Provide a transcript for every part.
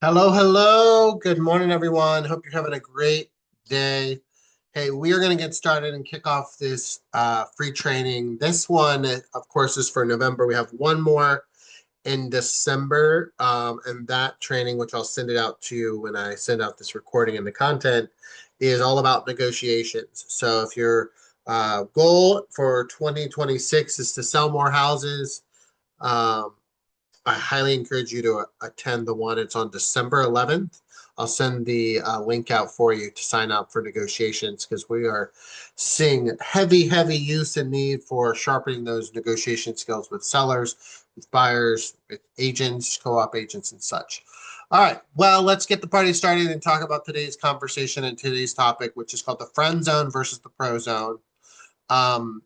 Hello, hello. Good morning, everyone. Hope you're having a great day. Hey, we are going to get started and kick off this free training. This one, of course, is for November. We have one more in December, and that training, which I'll send it out to you when I send out this recording and the content, is all about negotiations. So if your goal for 2026 is to sell more houses, um, I highly encourage you to attend the one. It's on December 11th. I'll send the link out for you to sign up for negotiations because we are seeing heavy, heavy use and need for sharpening those negotiation skills with sellers, with buyers, with agents, co-op agents, and such. All right, well, let's get the party started and talk about today's conversation and today's topic, which is called the friend zone versus the pro zone. Um,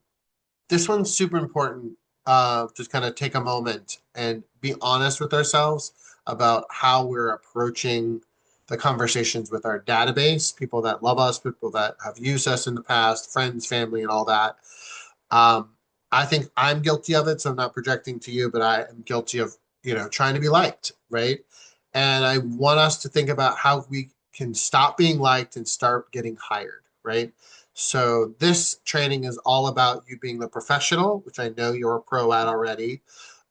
this one's super important to kind of take a moment and be honest with ourselves about how we're approaching the conversations with our database, people that love us, people that have used us in the past, friends, family, and all that. Um, I think I'm guilty of it, so I'm not projecting to you, but I am guilty of, trying to be liked, right? And I want us to think about how we can stop being liked and start getting hired, right? So this training is all about you being the professional, which I know you're a pro at already,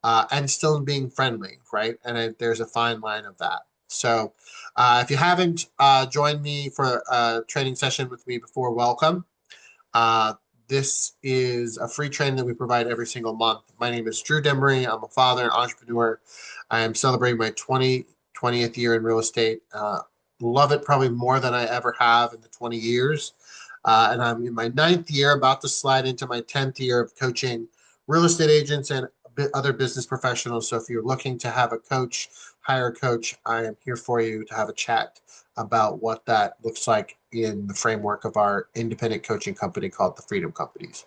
and still being friendly, right? And there's a fine line of that. So if you haven't joined me for a training session with me before, welcome. Uh, this is a free training that we provide every single month. My name is Drew Demery. I'm a father and entrepreneur. I am celebrating my 20th year in real estate. Love it probably more than I ever have in the 20 years. And I'm in my ninth year, about to slide into my 10th year of coaching real estate agents and other business professionals. So if you're looking to have a coach, hire a coach, I am here for you to have a chat about what that looks like in the framework of our independent coaching company called the Freedom Companies.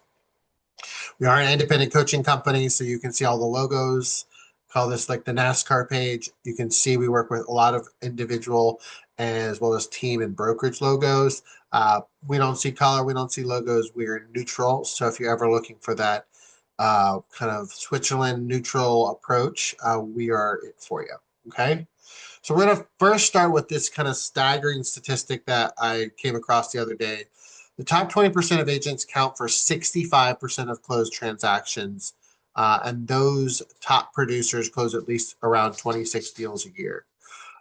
We are an independent coaching company, so you can see all the logos. Call this like the NASCAR page. You can see we work with a lot of individual as well as team and brokerage logos. We don't see color, we don't see logos. We're neutral. So if you're ever looking for that kind of Switzerland neutral approach, we are it for you. Okay. So we're going to first start with this kind of staggering statistic that I came across the other day. The top 20% of agents count for 65% of closed transactions, and those top producers close at least around 26 deals a year.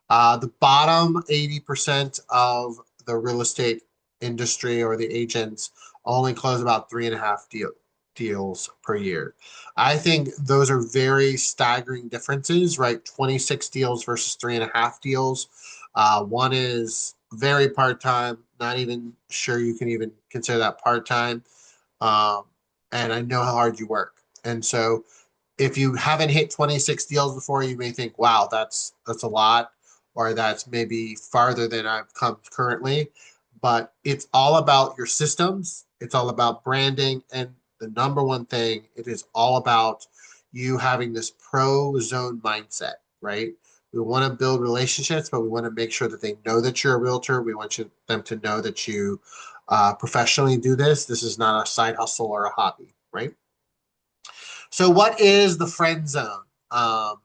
The bottom 80% of the real estate industry or the agents only close about 3.5 deals per year. I think those are very staggering differences, right? 26 deals versus 3.5 deals. One is very part time, not even sure you can even consider that part time. Um, and I know how hard you work. And so if you haven't hit 26 deals before, you may think, wow, that's a lot, or that's maybe farther than I've come currently. But it's all about your systems, it's all about branding, and the number one thing, it is all about you having this pro zone mindset, right? We want to build relationships, but we want to make sure that they know that you're a realtor. We want them to know that you professionally do this. This is not a side hustle or a hobby, right? So, what is the friend zone? Um,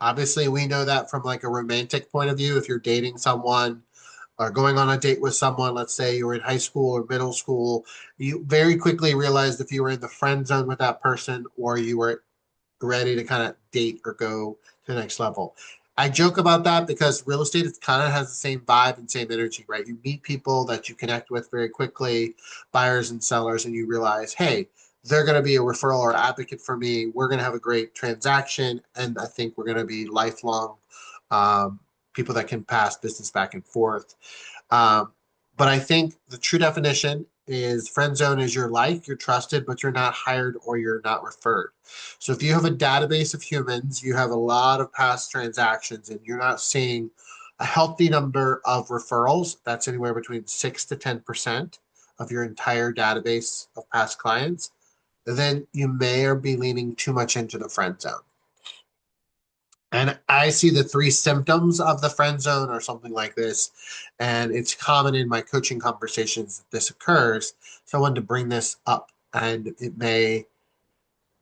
Obviously, we know that from like a romantic point of view. If you're dating someone or going on a date with someone, let's say you were in high school or middle school, you very quickly realized if you were in the friend zone with that person or you were ready to kind of date or go to the next level. I joke about that because real estate it kind of has the same vibe and same energy, right? You meet people that you connect with very quickly, buyers and sellers, and you realize, hey, they're going to be a referral or advocate for me. We're going to have a great transaction, and I think we're going to be lifelong um, people that can pass business back and forth. Um, but I think the true definition is friend zone is you're liked, you're trusted, but you're not hired or you're not referred. So if you have a database of humans, you have a lot of past transactions, and you're not seeing a healthy number of referrals, that's anywhere between 6 to 10% of your entire database of past clients, then you may or be leaning too much into the friend zone. And I see the three symptoms of the friend zone or something like this. And it's common in my coaching conversations that this occurs. So I wanted to bring this up, and it may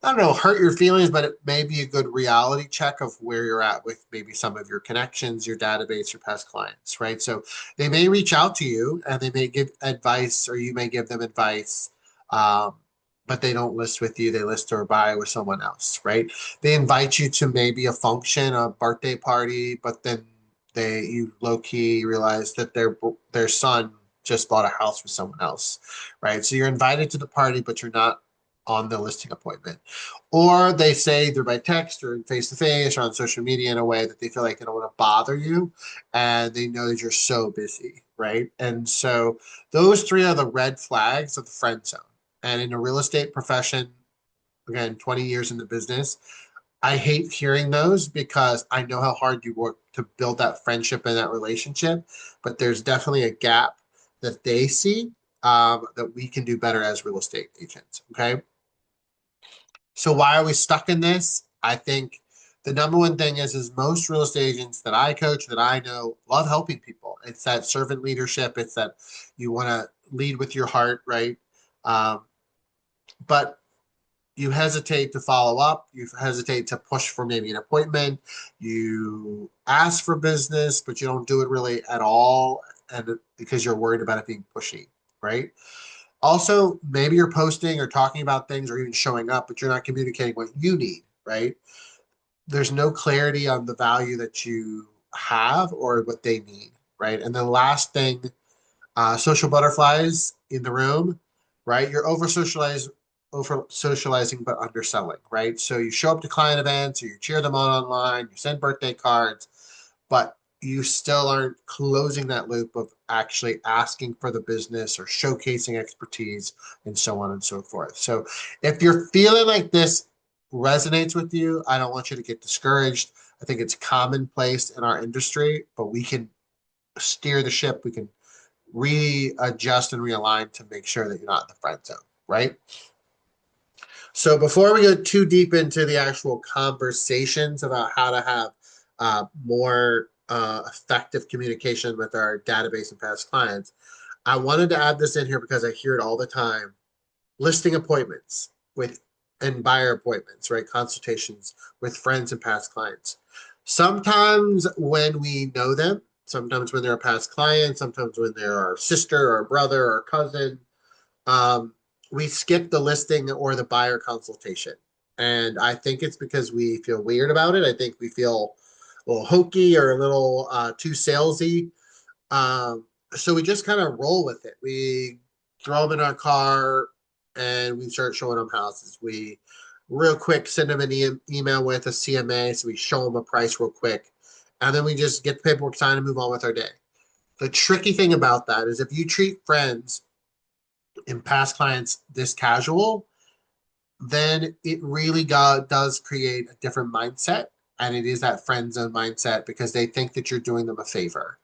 I don't know, hurt your feelings, but it may be a good reality check of where you're at with maybe some of your connections, your database, your past clients, right? So they may reach out to you and they may give advice, or you may give them advice, um, but they don't list with you. They list or buy with someone else, right? They invite you to maybe a function, a birthday party, but then you low key realize that their son just bought a house with someone else, right? So you're invited to the party, but you're not on the listing appointment. Or they say either by text or face to face or on social media in a way that they feel like they don't want to bother you and they know that you're so busy, right? And so those three are the red flags of the friend zone. And in a real estate profession, again, 20 years in the business, I hate hearing those because I know how hard you work to build that friendship and that relationship, but there's definitely a gap that they see, that we can do better as real estate agents. Okay. So why are we stuck in this? I think the number one thing is most real estate agents that I coach, that I know, love helping people. It's that servant leadership. It's that you want to lead with your heart, right? Um, but you hesitate to follow up. You hesitate to push for maybe an appointment. You ask for business, but you don't do it really at all, and because you're worried about it being pushy, right? Also, maybe you're posting or talking about things or even showing up, but you're not communicating what you need, right? There's no clarity on the value that you have or what they need, right? And the last thing, social butterflies in the room, right? You're over socializing, but underselling, right? So you show up to client events or you cheer them on online, you send birthday cards, but you still aren't closing that loop of actually asking for the business or showcasing expertise and so on and so forth. So if you're feeling like this resonates with you, I don't want you to get discouraged. I think it's commonplace in our industry, but we can steer the ship. We can readjust and realign to make sure that you're not in the friend zone, right? So before we go too deep into the actual conversations about how to have more effective communication with our database and past clients, I wanted to add this in here because I hear it all the time. Listing appointments with and buyer appointments, right? Consultations with friends and past clients. Sometimes when we know them, sometimes when they're a past client, sometimes when they're our sister or brother or cousin, um, we skip the listing or the buyer consultation. And I think it's because we feel weird about it. I think we feel a little hokey or a little too salesy. So we just kind of roll with it. We throw them in our car and we start showing them houses. We real quick send them an email with a CMA. So we show them a price real quick. And then we just get the paperwork signed and move on with our day. The tricky thing about that is if you treat friends and past clients this casual, then it really does create a different mindset. And it is that friend zone mindset because they think that you're doing them a favor.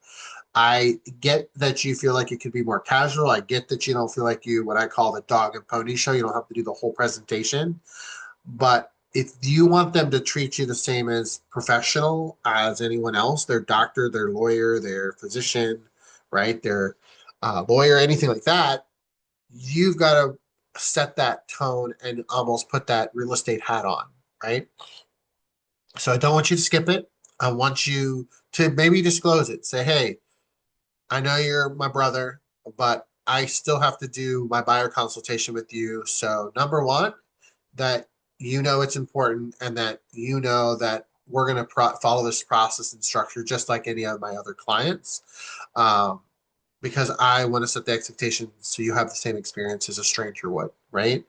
I get that you feel like it could be more casual. I get that you don't feel like what I call the dog and pony show. You don't have to do the whole presentation. But if you want them to treat you the same as professional as anyone else, their doctor, their lawyer, their physician, right, their lawyer, anything like that, you've got to set that tone and almost put that real estate hat on, right? So I don't want you to skip it. I want you to maybe disclose it. Say, hey, I know you're my brother, but I still have to do my buyer consultation with you. So, number one, that you know it's important and that you know that we're going to follow this process and structure just like any of my other clients. Um, because I want to set the expectations so you have the same experience as a stranger would, right?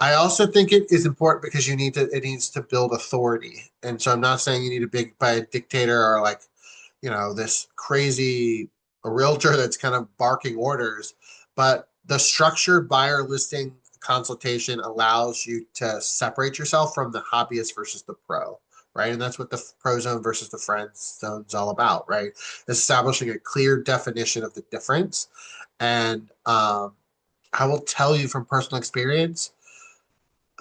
I also think it is important because it needs to build authority. And so I'm not saying you need a big by a dictator or like, this crazy a realtor that's kind of barking orders, but the structured buyer listing consultation allows you to separate yourself from the hobbyist versus the pro, right? And that's what the pro zone versus the friend zone is all about, right? Establishing a clear definition of the difference. And I will tell you from personal experience,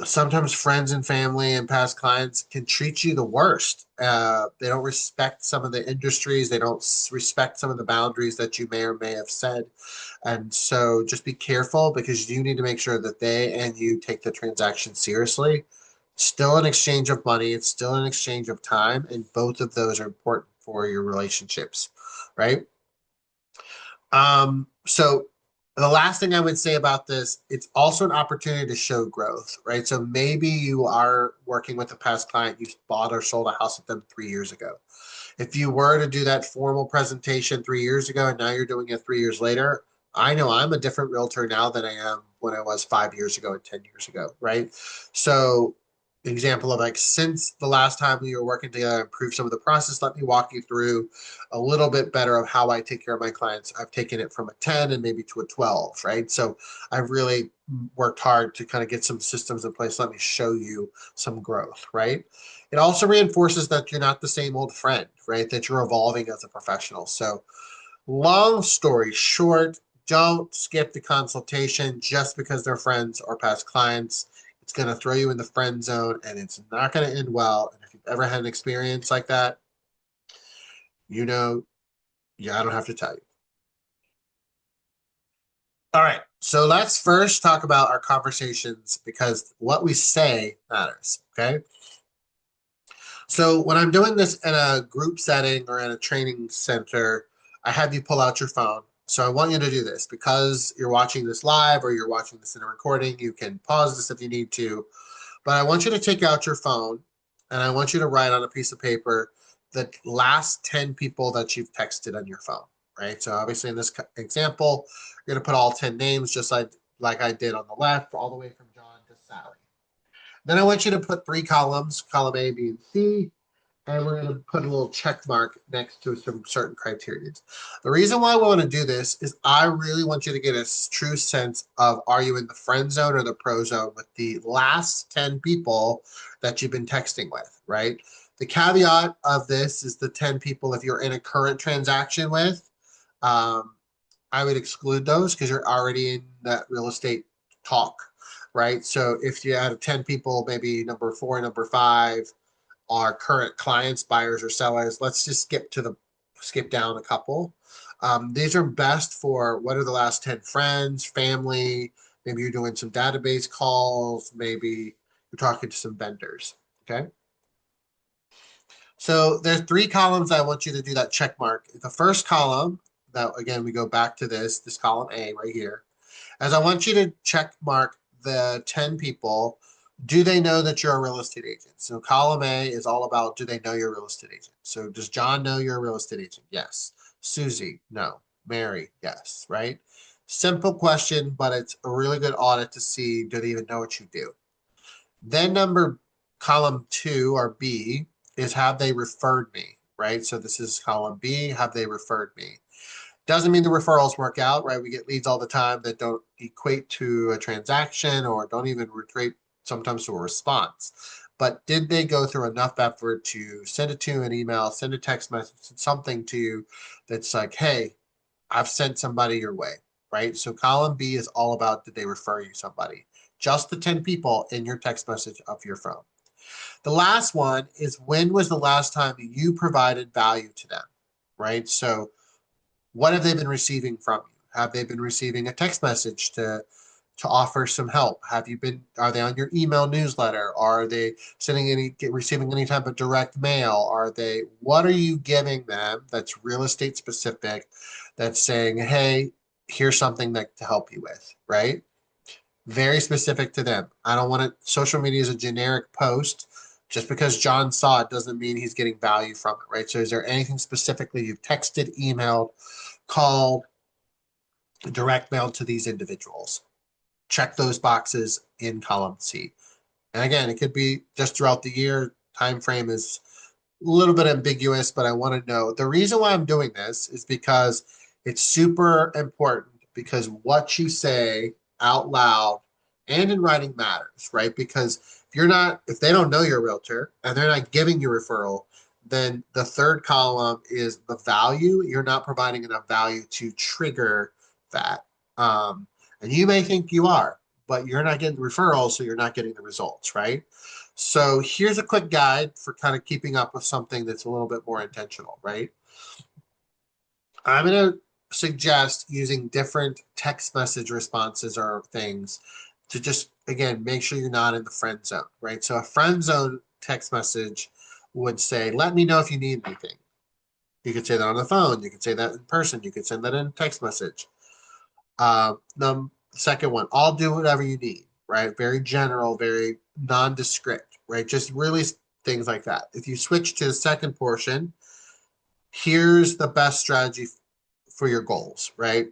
Sometimes friends and family and past clients can treat you the worst. They don't respect some of the industries. They don't respect some of the boundaries that you may or may have said. And so just be careful because you need to make sure that they and you take the transaction seriously. Still an exchange of money, it's still an exchange of time, and both of those are important for your relationships, right? So the last thing I would say about this, it's also an opportunity to show growth, right? So maybe you are working with a past client, you bought or sold a house with them 3 years ago. If you were to do that formal presentation 3 years ago and now you're doing it 3 years later, I know I'm a different realtor now than I am when I was 5 years ago and 10 years ago, right? So example of like since the last time we were working together, improve some of the process. Let me walk you through a little bit better of how I take care of my clients. I've taken it from a 10 and maybe to a 12, right? So I've really worked hard to kind of get some systems in place. Let me show you some growth, right? It also reinforces that you're not the same old friend, right? That you're evolving as a professional. So long story short, don't skip the consultation just because they're friends or past clients. It's going to throw you in the friend zone and it's not going to end well. And if you've ever had an experience like that, you know, yeah, I don't have to tell you. All right. So let's first talk about our conversations because what we say matters. Okay. So when I'm doing this in a group setting or in a training center, I have you pull out your phone. So I want you to do this because you're watching this live or you're watching this in a recording. You can pause this if you need to, but I want you to take out your phone and I want you to write on a piece of paper the last 10 people that you've texted on your phone, right? So obviously in this example, you're going to put all 10 names just like I did on the left, all the way from John to Sally. Then I want you to put three columns, column A, B, and C, and we're going to put a little check mark next to some certain criteria. The reason why we want to do this is I really want you to get a true sense of are you in the friend zone or the pro zone with the last 10 people that you've been texting with, right? The caveat of this is the 10 people if you're in a current transaction with, um, I would exclude those because you're already in that real estate talk, right? So if you had 10 people, maybe number four, number five, our current clients, buyers or sellers. Let's just skip down a couple. These are best for what are the last 10 friends, family, maybe you're doing some database calls, maybe you're talking to some vendors. Okay. So there's three columns I want you to do that check mark. The first column, that again, we go back to this column A right here, as I want you to check mark the 10 people. Do they know that you're a real estate agent? So column A is all about do they know you're a real estate agent? So does John know you're a real estate agent? Yes. Susie, no. Mary, yes, right? Simple question, but it's a really good audit to see do they even know what you do? Then number column two or B is have they referred me, right? So this is column B, have they referred me? Doesn't mean the referrals work out, right? We get leads all the time that don't equate to a transaction or don't even equate sometimes to a response. But did they go through enough effort to send it to an email, send a text message, something to you that's like, hey, I've sent somebody your way, right? So column B is all about did they refer you somebody? Just the 10 people in your text message of your phone. The last one is when was the last time you provided value to them, right? So what have they been receiving from you? Have they been receiving a text message to offer some help? Have you been? Are they on your email newsletter? Are they receiving any type of direct mail? Are they? What are you giving them that's real estate specific? That's saying, hey, here's something that to help you with, right? Very specific to them. I don't want it. Social media is a generic post. Just because John saw it doesn't mean he's getting value from it, right? So, is there anything specifically you've texted, emailed, called, direct mail to these individuals? Check those boxes in column C. And again, it could be just throughout the year. Time frame is a little bit ambiguous, but I want to know the reason why I'm doing this is because it's super important because what you say out loud and in writing matters, right? Because if they don't know you're a realtor and they're not giving you referral, then the third column is the value. You're not providing enough value to trigger that. And you may think you are, but you're not getting the referrals, so you're not getting the results, right? So here's a quick guide for kind of keeping up with something that's a little bit more intentional, right? I'm going to suggest using different text message responses or things to just, again, make sure you're not in the friend zone, right? So a friend zone text message would say, let me know if you need anything. You could say that on the phone. You could say that in person. You could send that in text message. The second one, I'll do whatever you need, right? Very general, very nondescript, right? Just really things like that. If you switch to the second portion, here's the best strategy for your goals, right?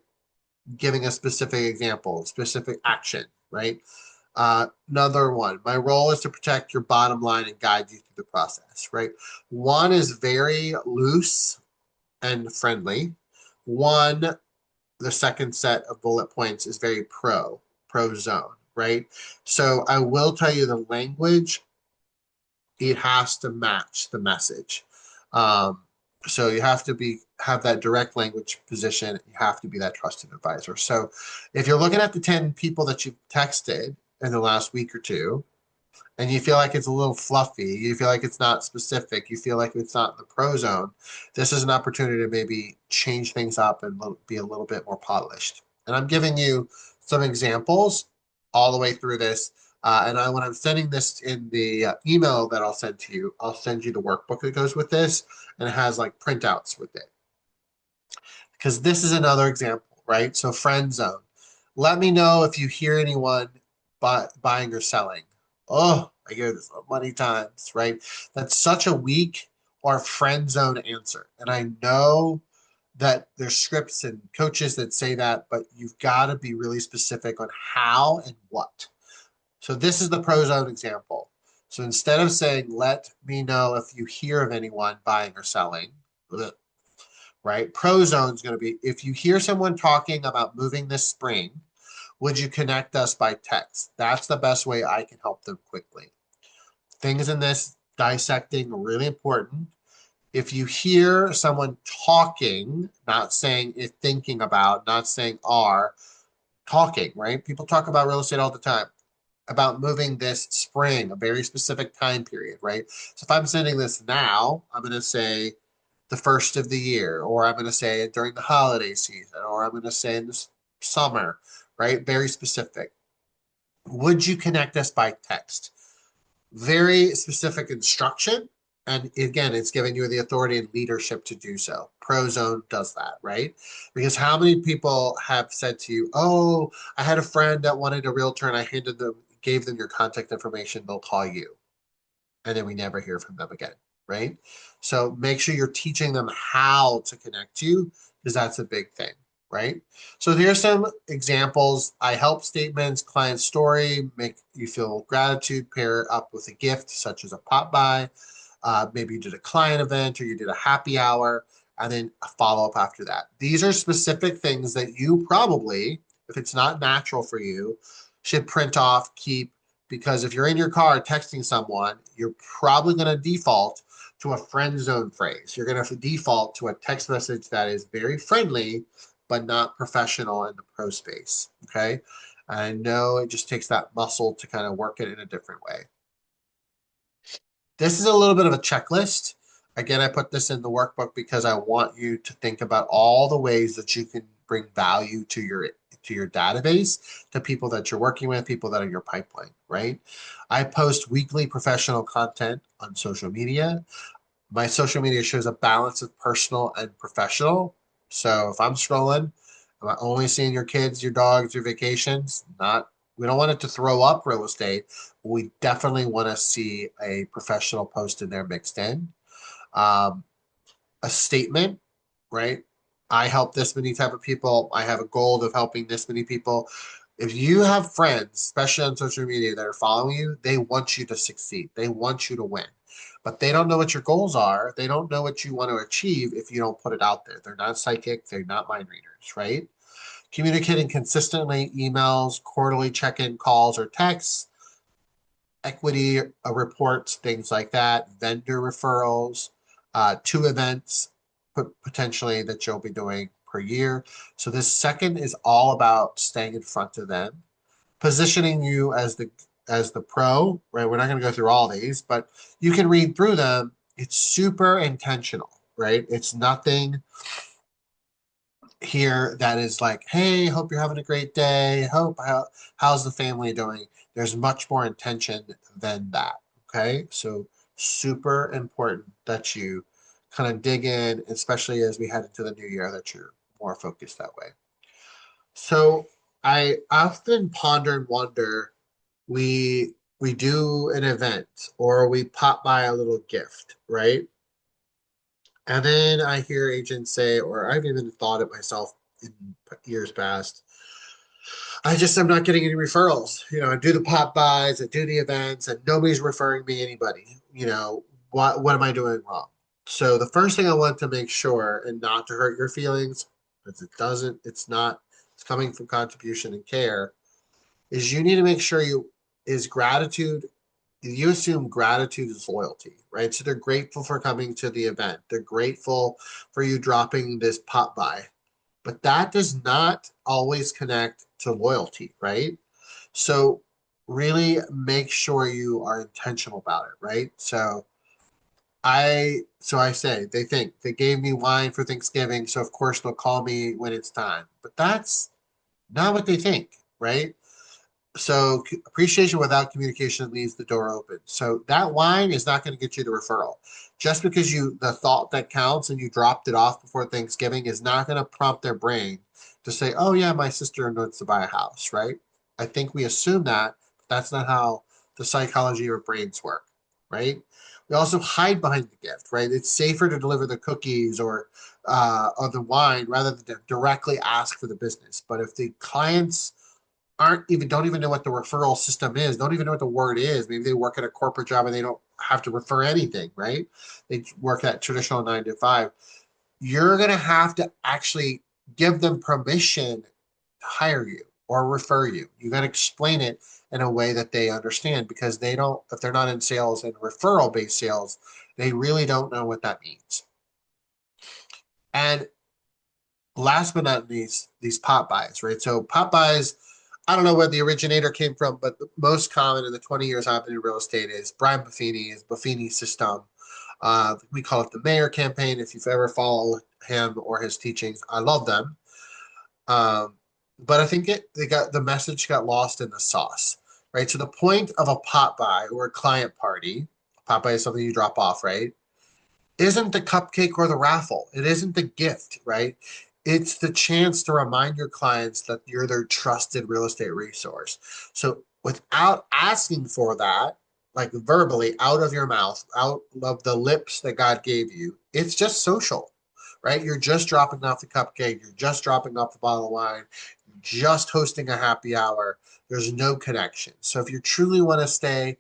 Giving a specific example, specific action, right? Another one, my role is to protect your bottom line and guide you through the process, right? One is very loose and friendly. One, the second set of bullet points is very pro zone, right? So I will tell you the language, it has to match the message. Um, so you have to have that direct language position. You have to be that trusted advisor. So if you're looking at the 10 people that you've texted in the last week or two, and you feel like it's a little fluffy, you feel like it's not specific, you feel like it's not in the pro zone, this is an opportunity to maybe change things up and be a little bit more polished. And I'm giving you some examples all the way through this. When I'm sending this in the email that I'll send to you, I'll send you the workbook that goes with this, and it has like printouts with it. Because this is another example, right? So friend zone. Let me know if you hear anyone buying or selling. Oh, I hear this so many times, right? That's such a weak or friend zone answer. And I know that there's scripts and coaches that say that, but you've got to be really specific on how and what. So this is the pro zone example. So instead of saying, let me know if you hear of anyone buying or selling, right? Pro zone is going to be, if you hear someone talking about moving this spring, would you connect us by text? That's the best way I can help them quickly. Things in this dissecting are really important. If you hear someone talking, not saying it, thinking about, not saying are, talking, right? People talk about real estate all the time, about moving this spring, a very specific time period, right? So if I'm sending this now, I'm going to say the first of the year, or I'm going to say it during the holiday season, or I'm going to say in the summer, right? Very specific. Would you connect us by text? Very specific instruction. And again, it's giving you the authority and leadership to do so. Prozone does that, right? Because how many people have said to you, oh, I had a friend that wanted a realtor and I gave them your contact information, they'll call you. And then we never hear from them again, right? So make sure you're teaching them how to connect you because that's a big thing, right? So here's some examples. I help statements, client story, make you feel gratitude, pair it up with a gift such as a pop by. Maybe you did a client event or you did a happy hour, and then a follow up after that. These are specific things that you probably, if it's not natural for you, should print off, keep, because if you're in your car texting someone, you're probably going to default to a friend zone phrase. You're going to default to a text message that is very friendly, but not professional in the pro space. Okay. I know it just takes that muscle to kind of work it in a different way. This is a little bit of a checklist. Again, I put this in the workbook because I want you to think about all the ways that you can bring value to your database, to people that you're working with, people that are in your pipeline, right? I post weekly professional content on social media. My social media shows a balance of personal and professional. So if I'm scrolling, am I only seeing your kids, your dogs, your vacations? Not, we don't want it to throw up real estate. We definitely want to see a professional post in there mixed in. Um, a statement, right? I help this many type of people. I have a goal of helping this many people. If you have friends, especially on social media, that are following you, they want you to succeed. They want you to win. But they don't know what your goals are. They don't know what you want to achieve if you don't put it out there. They're not psychic. They're not mind readers, right? Communicating consistently, emails, quarterly check-in calls or texts, equity reports, things like that, vendor referrals, 2 events potentially that you'll be doing per year. So this second is all about staying in front of them, positioning you as the pro, right? We're not going to go through all these, but you can read through them. It's super intentional, right? It's nothing here that is like, hey, hope you're having a great day. How's the family doing? There's much more intention than that. Okay. So super important that you kind of dig in, especially as we head into the new year, that you're more focused that way. So I often ponder and wonder, we do an event or we pop by a little gift, right? And then I hear agents say, or I've even thought it myself in years past, I'm not getting any referrals. I do the pop buys, I do the events, and nobody's referring me anybody. What am I doing wrong? So the first thing I want to make sure, and not to hurt your feelings, because it's coming from contribution and care, is you need to make sure is gratitude, you assume gratitude is loyalty, right? So they're grateful for coming to the event. They're grateful for you dropping this pop by. But that does not always connect to loyalty, right? So really make sure you are intentional about it, right? So I say they think they gave me wine for Thanksgiving, so of course they'll call me when it's time. But that's not what they think, right? So appreciation without communication leaves the door open. So that wine is not going to get you the referral. Just because the thought that counts and you dropped it off before Thanksgiving is not going to prompt their brain to say, oh yeah, my sister wants to buy a house, right? I think we assume that, but that's not how the psychology of our brains work, right? We also hide behind the gift, right? It's safer to deliver the cookies or the wine rather than to directly ask for the business. But if the clients don't even know what the referral system is, don't even know what the word is. Maybe they work at a corporate job and they don't have to refer anything, right? They work that traditional 9 to 5. You're gonna have to actually give them permission to hire you or refer you. You got to explain it in a way that they understand because they don't, if they're not in sales and referral based sales, they really don't know what that means. And last but not least, these pop buys, right? So pop buys, I don't know where the originator came from, but the most common in the 20 years I've been in real estate is Brian Buffini, is Buffini's system. We call it the Mayor campaign. If you've ever followed him or his teachings, I love them. Um, but I think the message got lost in the sauce, right? So the point of a pop by or a client party, pop by is something you drop off, right? Isn't the cupcake or the raffle. It isn't the gift, right? It's the chance to remind your clients that you're their trusted real estate resource. So without asking for that, like verbally out of your mouth, out of the lips that God gave you, it's just social, right? You're just dropping off the cupcake, you're just dropping off the bottle of wine, you're just hosting a happy hour. There's no connection. So if you truly want to stay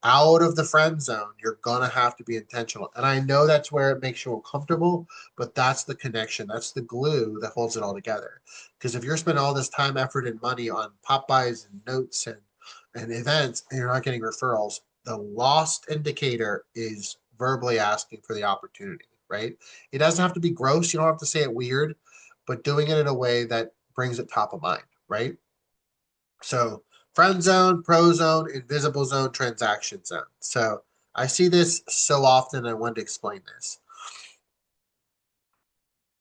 out of the friend zone, you're gonna have to be intentional. And I know that's where it makes you uncomfortable, but that's the connection. That's the glue that holds it all together. Because if you're spending all this time, effort, and money on pop buys and notes and events, and you're not getting referrals, the lost indicator is verbally asking for the opportunity, right? It doesn't have to be gross. You don't have to say it weird, but doing it in a way that brings it top of mind, right? So friend zone, pro zone, invisible zone, transaction zone. So I see this so often. I wanted to explain this.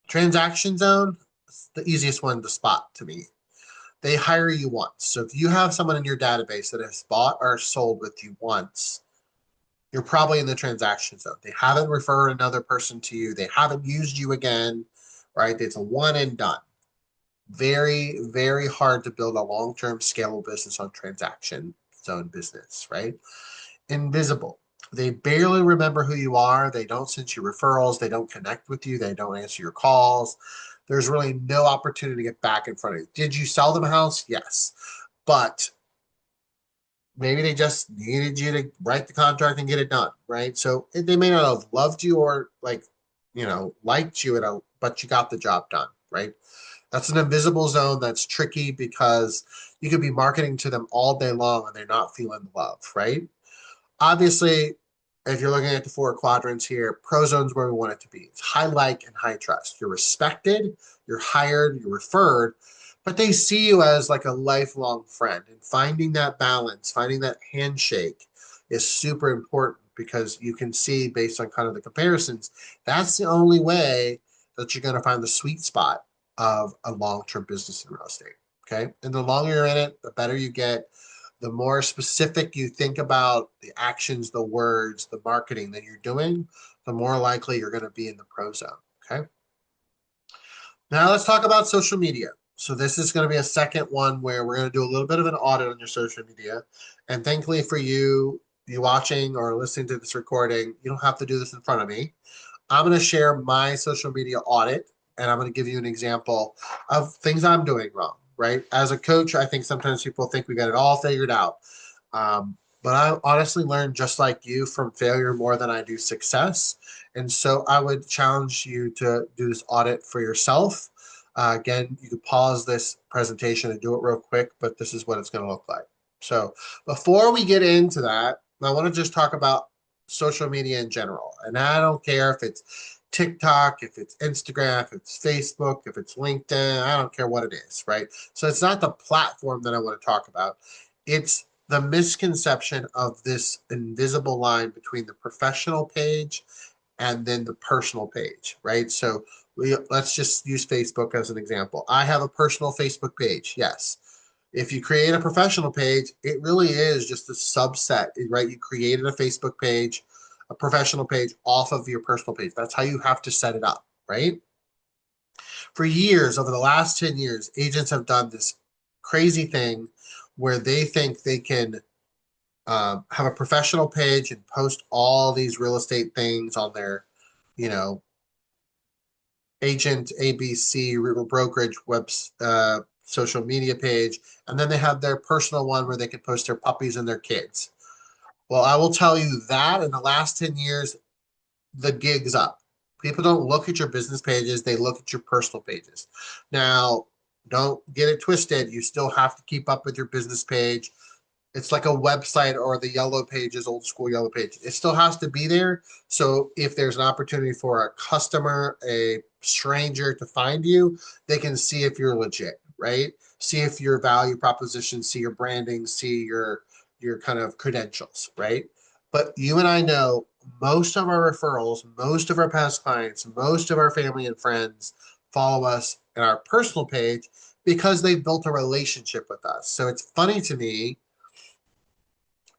Transaction zone, the easiest one to spot to me. They hire you once. So if you have someone in your database that has bought or sold with you once, you're probably in the transaction zone. They haven't referred another person to you. They haven't used you again, right? It's a one and done. Very, very hard to build a long-term scalable business on transaction zone business, right? Invisible. They barely remember who you are. They don't send you referrals. They don't connect with you. They don't answer your calls. There's really no opportunity to get back in front of you. Did you sell them a house? Yes. But maybe they just needed you to write the contract and get it done, right? So they may not have loved you or liked you but you got the job done, right? That's an invisible zone that's tricky because you could be marketing to them all day long and they're not feeling love, right? Obviously, if you're looking at the 4 quadrants here, pro zone's where we want it to be. It's high like and high trust. You're respected, you're hired, you're referred, but they see you as like a lifelong friend. And finding that balance, finding that handshake is super important because you can see based on kind of the comparisons, that's the only way that you're going to find the sweet spot of a long-term business in real estate. Okay. And the longer you're in it, the better you get, the more specific you think about the actions, the words, the marketing that you're doing, the more likely you're going to be in the pro zone. Okay. Now let's talk about social media. So this is going to be a second one where we're going to do a little bit of an audit on your social media. And thankfully for you, you watching or listening to this recording, you don't have to do this in front of me. I'm going to share my social media audit and I'm going to give you an example of things I'm doing wrong, right? As a coach, I think sometimes people think we got it all figured out. But I honestly learned just like you from failure more than I do success. And so I would challenge you to do this audit for yourself. Again, you could pause this presentation and do it real quick, but this is what it's going to look like. So before we get into that, I want to just talk about social media in general. And I don't care if it's TikTok, if it's Instagram, if it's Facebook, if it's LinkedIn, I don't care what it is, right? So it's not the platform that I want to talk about. It's the misconception of this invisible line between the professional page and then the personal page, right? So let's just use Facebook as an example. I have a personal Facebook page, yes. If you create a professional page, it really is just a subset, right? You created a Facebook page, a professional page off of your personal page. That's how you have to set it up, right? For years, over the last 10 years, agents have done this crazy thing where they think they can have a professional page and post all these real estate things on their, you know, agent ABC brokerage webs social media page, and then they have their personal one where they can post their puppies and their kids. Well, I will tell you that in the last 10 years, the gig's up. People don't look at your business pages, they look at your personal pages. Now, don't get it twisted. You still have to keep up with your business page. It's like a website or the yellow pages, old school yellow pages. It still has to be there. So if there's an opportunity for a customer, a stranger to find you, they can see if you're legit, right? See if your value proposition, see your branding, see your kind of credentials, right? But you and I know most of our referrals, most of our past clients, most of our family and friends follow us in our personal page because they've built a relationship with us. So it's funny to me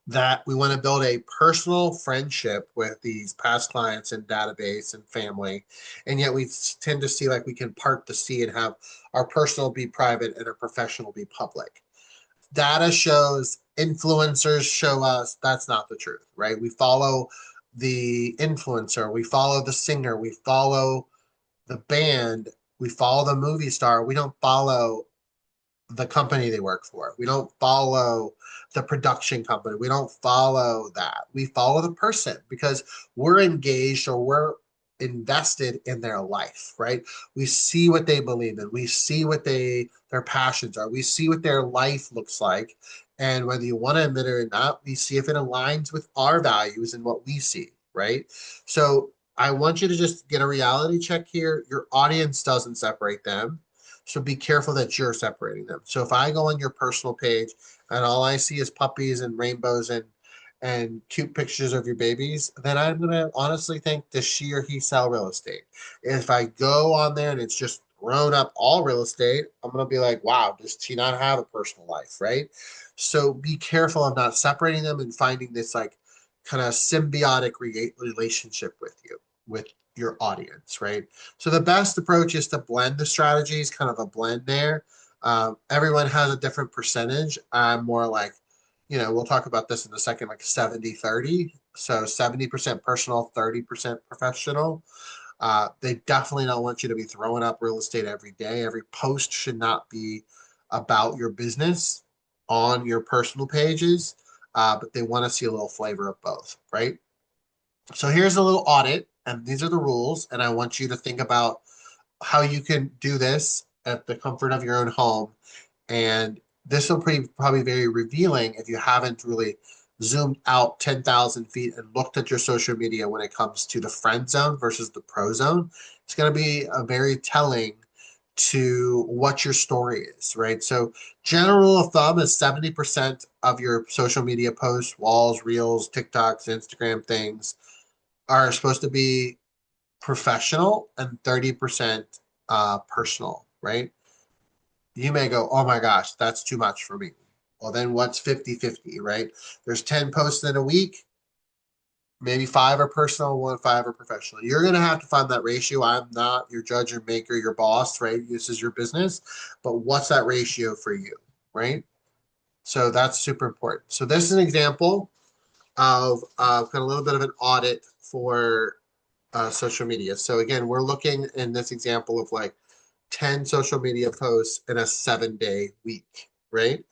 that we want to build a personal friendship with these past clients and database and family. And yet we tend to see like we can part the sea and have our personal be private and our professional be public. Data shows, influencers show us that's not the truth, right? We follow the influencer, we follow the singer, we follow the band, we follow the movie star. We don't follow the company they work for. We don't follow the production company. We don't follow that. We follow the person because we're engaged or we're invested in their life, right? We see what they believe in. We see what their passions are. We see what their life looks like. And whether you want to admit it or not, we see if it aligns with our values and what we see, right? So I want you to just get a reality check here. Your audience doesn't separate them. So be careful that you're separating them. So if I go on your personal page and all I see is puppies and rainbows and cute pictures of your babies, then I'm gonna honestly think, does she or he sell real estate? If I go on there and it's just grown up all real estate, I'm gonna be like, wow, does she not have a personal life, right? So be careful of not separating them and finding this like kind of symbiotic relationship with you, with your audience, right? So the best approach is to blend the strategies, kind of a blend there. Everyone has a different percentage. I'm more like, we'll talk about this in a second, like 70-30. So 70% personal, 30% professional. They definitely don't want you to be throwing up real estate every day. Every post should not be about your business on your personal pages, but they want to see a little flavor of both, right? So here's a little audit, and these are the rules, and I want you to think about how you can do this at the comfort of your own home. And this will probably very revealing if you haven't really zoomed out 10,000 feet and looked at your social media when it comes to the friend zone versus the pro zone. It's going to be a very telling to what your story is, right? So general rule of thumb is 70% of your social media posts, walls, reels, TikToks, Instagram things are supposed to be professional and 30% personal, right? You may go, oh my gosh, that's too much for me. Well, then what's 50-50, right? There's 10 posts in a week, maybe five are personal, one, five are professional. You're going to have to find that ratio. I'm not your judge or maker, your boss, right? This is your business. But what's that ratio for you, right? So that's super important. So this is an example of kind of a little bit of an audit for social media. So again, we're looking in this example of like 10 social media posts in a 7-day week, right?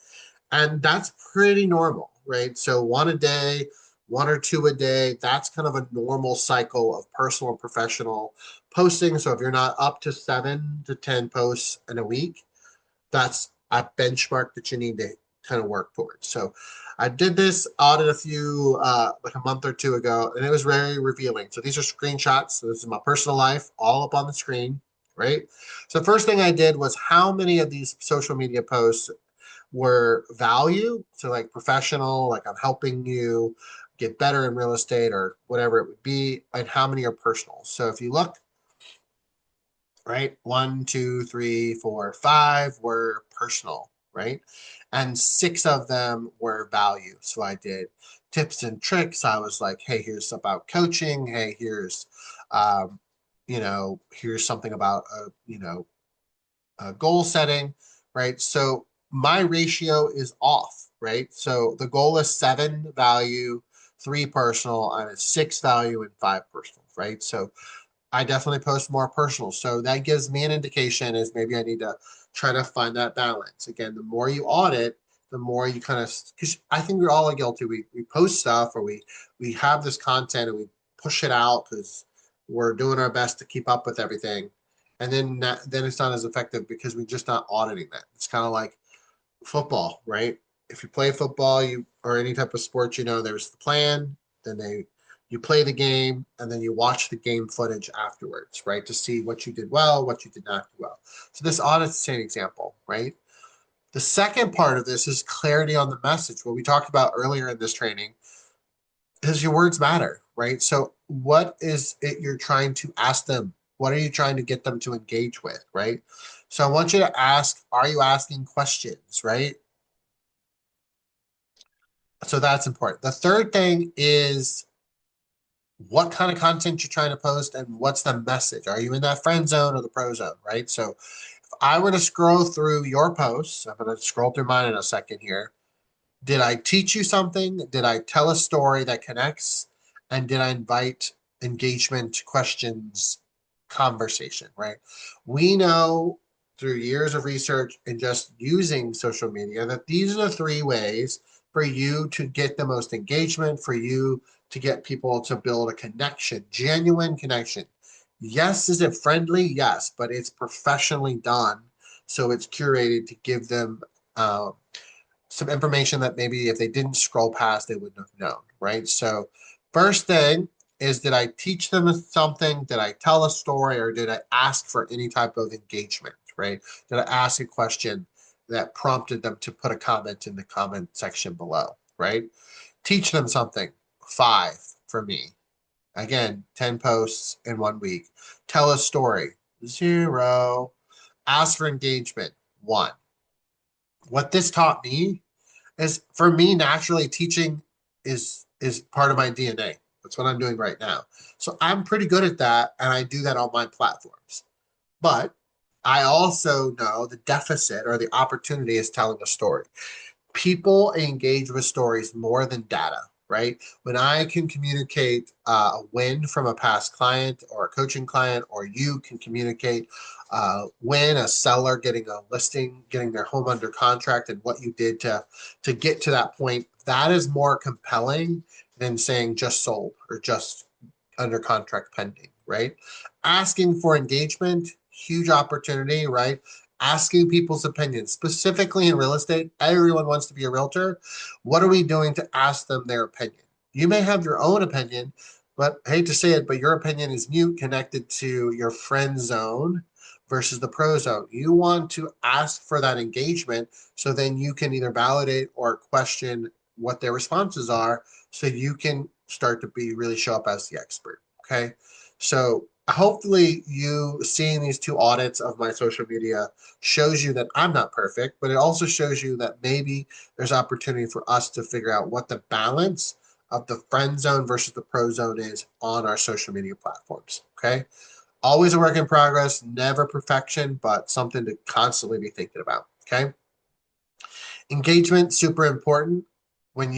And that's pretty normal, right? So one a day, one or two a day, that's kind of a normal cycle of personal and professional posting. So if you're not up to 7 to 10 posts in a week, that's a benchmark that you need to kind of work towards. So I did this audit a few, like a month or two ago, and it was very revealing. So these are screenshots. So this is my personal life, all up on the screen, right? So the first thing I did was how many of these social media posts were value, so like professional, like I'm helping you get better in real estate or whatever it would be, and how many are personal. So if you look, right, one, two, three, four, five were personal, right? And six of them were value. So I did tips and tricks. I was like, hey, here's about coaching. Hey, here's, um, here's something about, goal setting, right? So my ratio is off, right? So the goal is 7 value, 3 personal, and a 6 value and 5 personal, right? So I definitely post more personal. So that gives me an indication is maybe I need to try to find that balance. Again, the more you audit, the more you kind of, because I think we're all guilty. We post stuff or we have this content and we push it out because we're doing our best to keep up with everything. And then it's not as effective because we're just not auditing that. It's kind of like football, right? If you play football, you or any type of sport, there's the plan, then you play the game, and then you watch the game footage afterwards, right? To see what you did well, what you did not do well. So this audit's the same example, right? The second part of this is clarity on the message. What we talked about earlier in this training is your words matter, right? So what is it you're trying to ask them? What are you trying to get them to engage with, right? So I want you to ask, are you asking questions, right? So that's important. The third thing is what kind of content you're trying to post and what's the message. Are you in that friend zone or the pro zone, right? So if I were to scroll through your posts, I'm going to scroll through mine in a second here. Did I teach you something? Did I tell a story that connects? And did I invite engagement, questions, conversation, right? We know through years of research and just using social media that these are the 3 ways for you to get the most engagement, for you to get people to build a connection, genuine connection. Yes, is it friendly? Yes, but it's professionally done. So it's curated to give them some information that maybe if they didn't scroll past, they wouldn't have known, right? So, first thing is, did I teach them something? Did I tell a story or did I ask for any type of engagement, right? Did I ask a question that prompted them to put a comment in the comment section below, right? Teach them something, 5 for me. Again, 10 posts in 1 week. Tell a story, 0. Ask for engagement, 1. What this taught me is for me naturally teaching is part of my DNA. That's what I'm doing right now. So I'm pretty good at that and I do that on my platforms. But I also know the deficit or the opportunity is telling a story. People engage with stories more than data, right? When I can communicate a win from a past client or a coaching client, or you can communicate when a seller getting a listing, getting their home under contract, and what you did to get to that point, that is more compelling than saying just sold or just under contract pending, right? Asking for engagement, huge opportunity, right? Asking people's opinions, specifically in real estate. Everyone wants to be a realtor. What are we doing to ask them their opinion? You may have your own opinion, but I hate to say it, but your opinion is mute connected to your friend zone versus the pro zone. You want to ask for that engagement so then you can either validate or question what their responses are so you can start to be really show up as the expert. Okay. So hopefully you seeing these two audits of my social media shows you that I'm not perfect, but it also shows you that maybe there's opportunity for us to figure out what the balance of the friend zone versus the pro zone is on our social media platforms. Okay. Always a work in progress, never perfection, but something to constantly be thinking about. Okay. Engagement, super important. When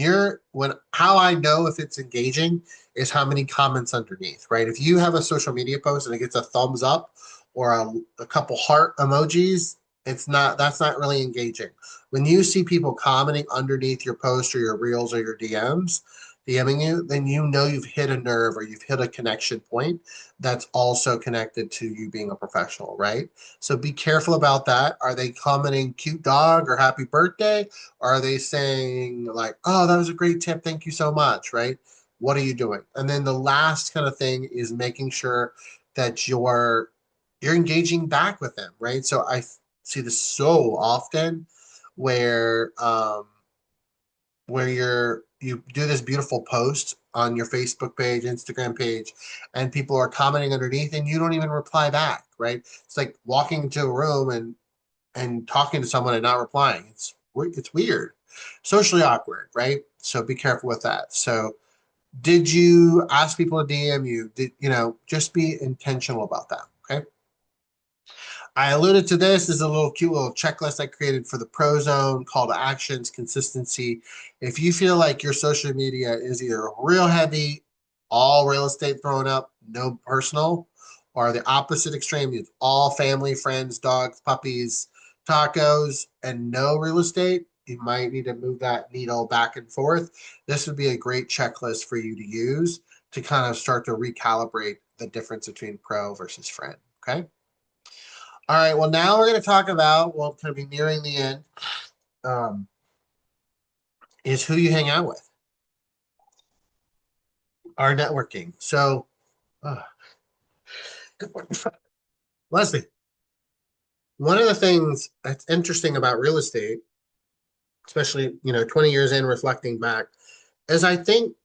how I know if it's engaging is how many comments underneath, right? If you have a social media post and it gets a thumbs up or a couple heart emojis, that's not really engaging. When you see people commenting underneath your post or your reels or your DMing you, then you know you've hit a nerve or you've hit a connection point that's also connected to you being a professional, right? So be careful about that. Are they commenting cute dog or happy birthday? Or are they saying like, oh, that was a great tip. Thank you so much, right? What are you doing? And then the last kind of thing is making sure that you're engaging back with them, right? So I see this so often where you do this beautiful post on your Facebook page, Instagram page, and people are commenting underneath and you don't even reply back, right? It's like walking into a room and talking to someone and not replying. It's weird, socially awkward, right? So be careful with that. So did you ask people to DM you? Did just be intentional about that, okay? I alluded to this. This is a little cute little checklist I created for the Pro Zone, call to actions, consistency. If you feel like your social media is either real heavy, all real estate thrown up, no personal, or the opposite extreme, it's all family, friends, dogs, puppies, tacos, and no real estate, you might need to move that needle back and forth. This would be a great checklist for you to use to kind of start to recalibrate the difference between pro versus friend. Okay. All right. Well, now we're going to talk about, well, kind of be nearing the end, um, is who you hang out with, our networking. So, uh, good morning. Leslie, one of the things that's interesting about real estate, especially, 20 years in reflecting back, is I think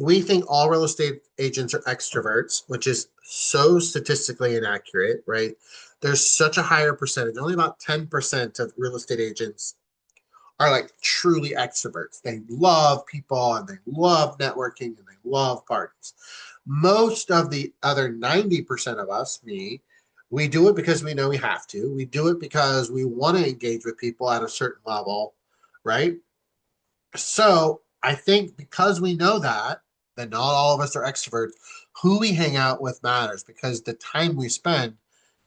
we think all real estate agents are extroverts, which is so statistically inaccurate, right? There's such a higher percentage, only about 10% of real estate agents are like truly extroverts. They love people and they love networking and they love parties. Most of the other 90% of us, me, we do it because we know we have to. We do it because we want to engage with people at a certain level, right? So I think because we know that not all of us are extroverts, who we hang out with matters because the time we spend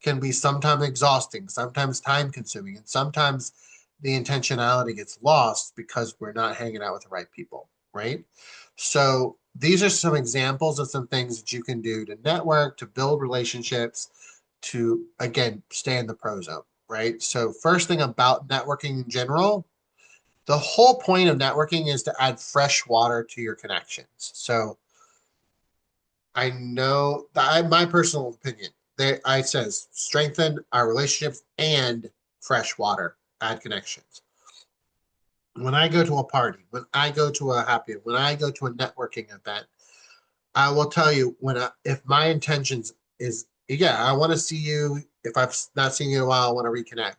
can be sometimes exhausting, sometimes time consuming, and sometimes the intentionality gets lost because we're not hanging out with the right people, right? So these are some examples of some things that you can do to network, to build relationships, to again stay in the pro zone, right? So first thing about networking in general, the whole point of networking is to add fresh water to your connections. So I know that my personal opinion, I says strengthen our relationships and fresh water, add connections. When I go to a party, when I go to a happy, when I go to a networking event, I will tell you if my intentions is, yeah, I want to see you. If I've not seen you in a while, I want to reconnect.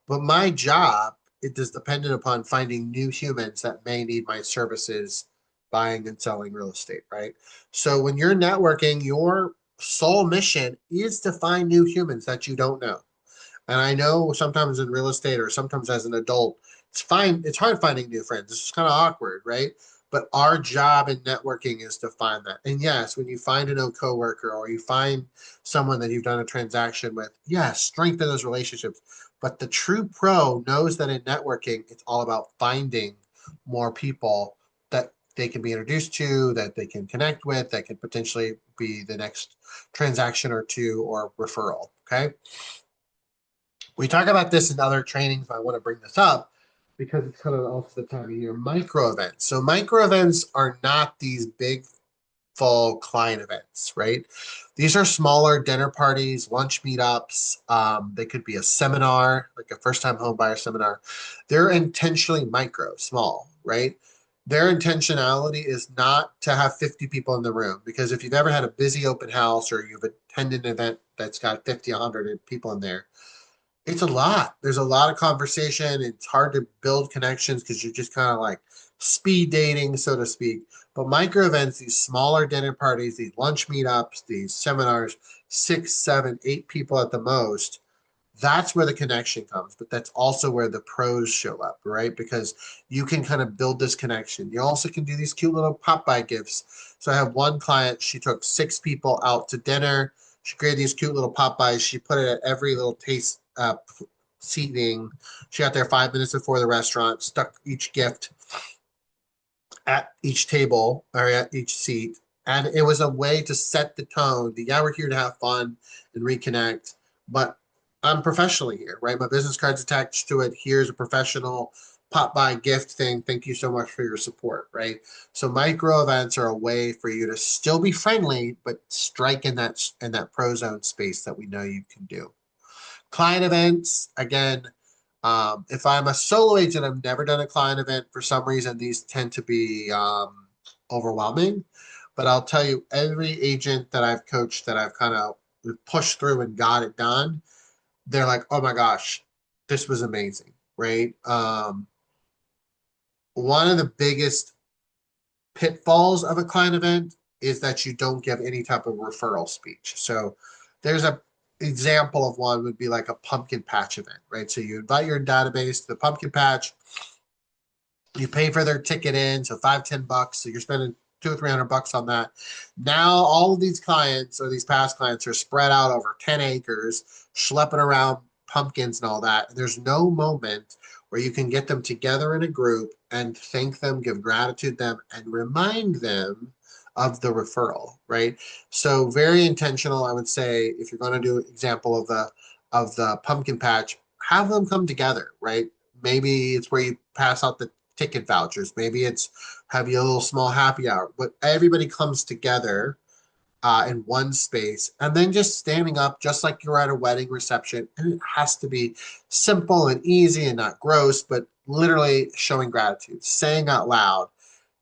But my job, it is dependent upon finding new humans that may need my services, buying and selling real estate, right? So when you're networking, your sole mission is to find new humans that you don't know. And I know sometimes in real estate or sometimes as an adult, it's hard finding new friends. It's kind of awkward, right? But our job in networking is to find that. And yes, when you find a new coworker or you find someone that you've done a transaction with, yes, strengthen those relationships. But the true pro knows that in networking, it's all about finding more people that they can be introduced to, that they can connect with, that could potentially be the next transaction or two or referral. Okay. We talk about this in other trainings, but I want to bring this up because it's kind of also the time of year micro events. So micro events are not these big meaningful client events, right? These are smaller dinner parties, lunch meetups. They could be a seminar, like a first time home buyer seminar. They're intentionally micro, small, right? Their intentionality is not to have 50 people in the room, because if you've ever had a busy open house or you've attended an event that's got 50, 100 people in there, it's a lot. There's a lot of conversation. It's hard to build connections because you're just kind of like speed dating, so to speak. But micro events, these smaller dinner parties, these lunch meetups, these seminars, six, seven, eight people at the most, that's where the connection comes. But that's also where the pros show up, right? Because you can kind of build this connection. You also can do these cute little pop-by gifts. So I have one client, she took six people out to dinner. She created these cute little pop-bys. She put it at every little taste seating. She got there 5 minutes before the restaurant, stuck each gift at each table or at each seat. And it was a way to set the tone. The, yeah, we're here to have fun and reconnect, but I'm professionally here, right? My business card's attached to it. Here's a professional pop by gift thing. Thank you so much for your support, right? So micro events are a way for you to still be friendly, but strike in that pro zone space that we know you can do. Client events, again, if I'm a solo agent, I've never done a client event. For some reason, these tend to be overwhelming. But I'll tell you, every agent that I've coached that I've kind of pushed through and got it done, they're like, oh my gosh, this was amazing, right? One of the biggest pitfalls of a client event is that you don't give any type of referral speech. So there's a example of one would be like a pumpkin patch event, right? So you invite your database to the pumpkin patch, you pay for their ticket in, so $5, $10. So you're spending 200 or $300 on that. Now all of these clients or these past clients are spread out over 10 acres, schlepping around pumpkins and all that. And there's no moment where you can get them together in a group and thank them, give gratitude them, and remind them of the referral, right? So very intentional, I would say, if you're going to do an example of the pumpkin patch, have them come together, right? Maybe it's where you pass out the ticket vouchers. Maybe it's have you a little small happy hour, but everybody comes together in one space and then just standing up just like you're at a wedding reception. And it has to be simple and easy and not gross, but literally showing gratitude, saying out loud,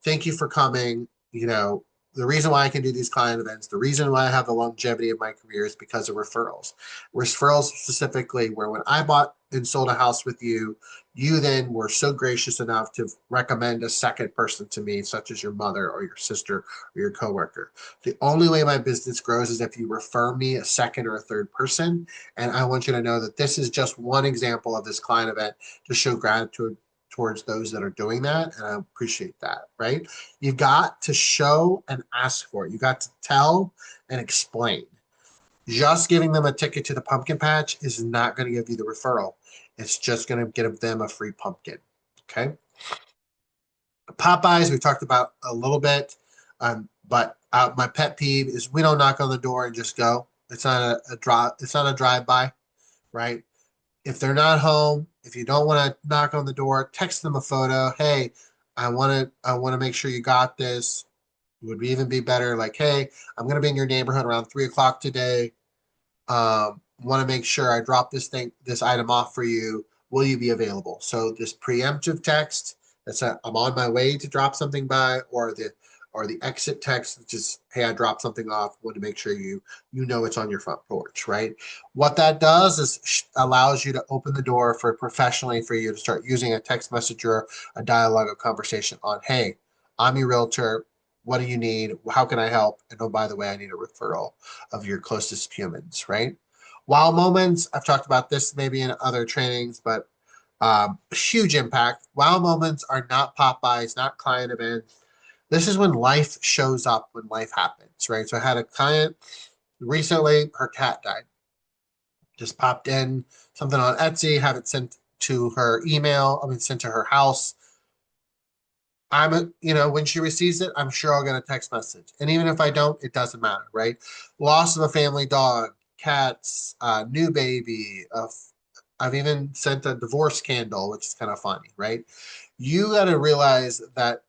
thank you for coming. You know, the reason why I can do these client events, the reason why I have the longevity of my career is because of referrals. Referrals specifically, where when I bought and sold a house with you, you then were so gracious enough to recommend a second person to me, such as your mother or your sister or your coworker. The only way my business grows is if you refer me a second or a third person. And I want you to know that this is just one example of this client event to show gratitude towards those that are doing that. And I appreciate that, right? You've got to show and ask for it. You got to tell and explain. Just giving them a ticket to the pumpkin patch is not going to give you the referral. It's just going to give them a free pumpkin. Okay. Popeyes, we talked about a little bit, but my pet peeve is we don't knock on the door and just go. It's not a drive. It's not a drive by, right? If they're not home, if you don't want to knock on the door, text them a photo. Hey, I want to make sure you got this. It would even be better like, hey, I'm going to be in your neighborhood around 3 o'clock today. Want to make sure I drop this item off for you. Will you be available? So this preemptive text that's I'm on my way to drop something by, or the exit text, which is, hey, I dropped something off. Want to make sure you know it's on your front porch, right? What that does is allows you to open the door for professionally for you to start using a text message or a dialogue or conversation on, hey, I'm your realtor. What do you need? How can I help? And oh, by the way, I need a referral of your closest humans, right? Wow moments, I've talked about this maybe in other trainings, but huge impact. Wow moments are not pop-bys, not client events. This is when life shows up, when life happens, right? So I had a client recently, her cat died. Just popped in something on Etsy, have it sent to her email, sent to her house. When she receives it, I'm sure I'll get a text message. And even if I don't, it doesn't matter, right? Loss of a family dog, cats, new baby. I've even sent a divorce candle, which is kind of funny, right? You got to realize that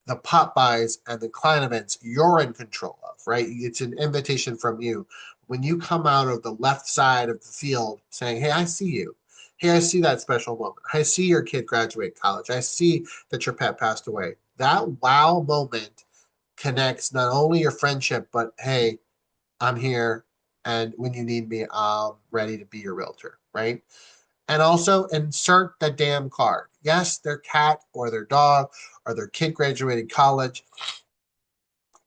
the pop buys and the client events you're in control of, right? It's an invitation from you. When you come out of the left side of the field saying, hey, I see you. Hey, I see that special moment. I see your kid graduate college. I see that your pet passed away. That wow moment connects not only your friendship, but hey, I'm here. And when you need me, I'm ready to be your realtor, right? And also insert the damn card. Yes, their cat or their dog or their kid graduated college,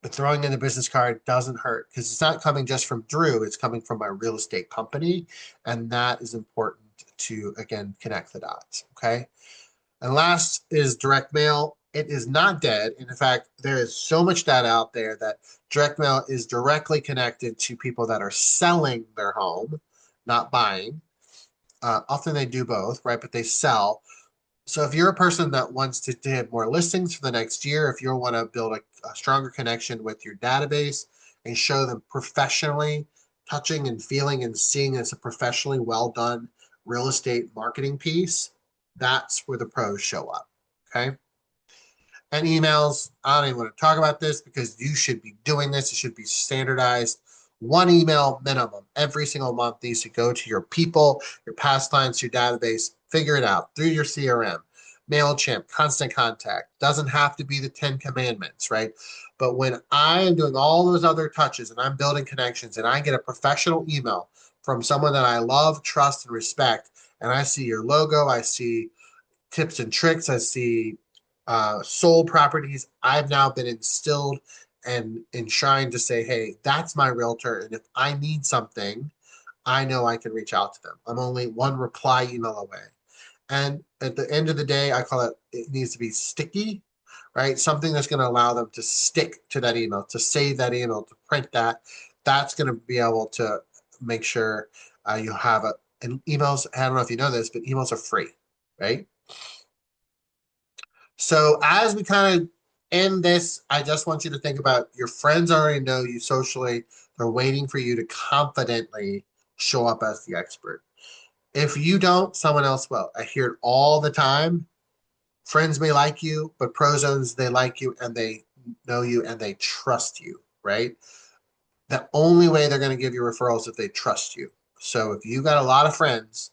but throwing in the business card doesn't hurt because it's not coming just from Drew, it's coming from my real estate company. And that is important to, again, connect the dots. Okay. And last is direct mail. It is not dead. In fact, there is so much data out there that direct mail is directly connected to people that are selling their home, not buying. Often they do both, right? But they sell. So if you're a person that wants to have more listings for the next year, if you want to build a stronger connection with your database and show them professionally, touching and feeling and seeing as a professionally well done real estate marketing piece, that's where the pros show up. Okay. And emails, I don't even want to talk about this because you should be doing this. It should be standardized. One email minimum every single month needs to go to your people, your past clients, your database. Figure it out through your CRM, MailChimp, Constant Contact. Doesn't have to be the 10 commandments, right? But when I am doing all those other touches and I'm building connections and I get a professional email from someone that I love, trust, and respect, and I see your logo, I see tips and tricks. I see sold properties. I've now been instilled and enshrined to say, hey, that's my realtor. And if I need something, I know I can reach out to them. I'm only one reply email away. And at the end of the day, I call it, it needs to be sticky, right? Something that's going to allow them to stick to that email, to save that email, to print that. That's going to be able to make sure you have a, and emails, I don't know if you know this, but emails are free, right? So as we kind of end this, I just want you to think about your friends already know you socially. They're waiting for you to confidently show up as the expert. If you don't, someone else will. I hear it all the time. Friends may like you, but pro zones, they like you and they know you and they trust you, right? The only way they're going to give you referrals is if they trust you. So if you got a lot of friends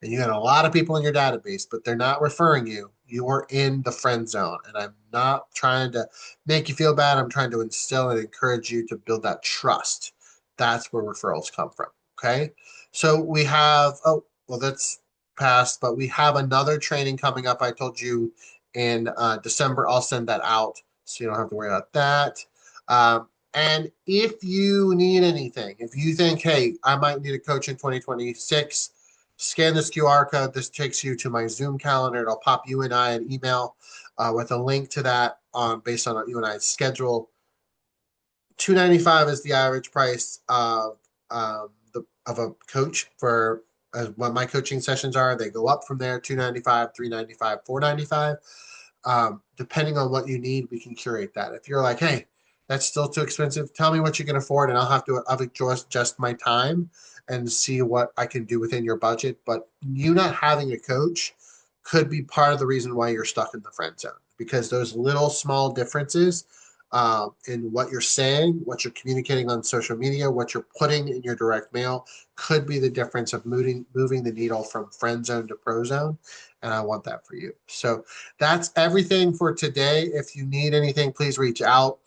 and you got a lot of people in your database, but they're not referring you, you are in the friend zone. And I'm not trying to make you feel bad. I'm trying to instill and encourage you to build that trust. That's where referrals come from. Okay. So we have, oh, well, that's past, but we have another training coming up. I told you in December, I'll send that out so you don't have to worry about that. And if you need anything, if you think, hey, I might need a coach in 2026, scan this QR code. This takes you to my Zoom calendar. It'll pop you and I an email with a link to that based on you and I's schedule. $295 is the average price of a coach for what my coaching sessions are. They go up from there: $295, $395, $495. Depending on what you need, we can curate that. If you're like, hey, that's still too expensive, tell me what you can afford, and I'll adjust my time and see what I can do within your budget. But you not having a coach could be part of the reason why you're stuck in the friend zone, because those little small differences in what you're saying, what you're communicating on social media, what you're putting in your direct mail could be the difference of moving the needle from friend zone to pro zone. And I want that for you. So that's everything for today. If you need anything, please reach out.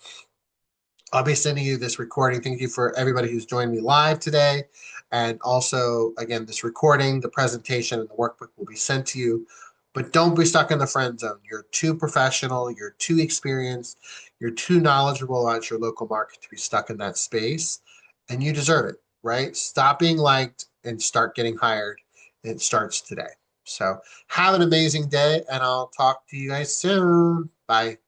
I'll be sending you this recording. Thank you for everybody who's joined me live today. And also, again, this recording, the presentation, and the workbook will be sent to you. But don't be stuck in the friend zone. You're too professional, you're too experienced, you're too knowledgeable about your local market to be stuck in that space. And you deserve it, right? Stop being liked and start getting hired. It starts today. So have an amazing day, and I'll talk to you guys soon. Bye.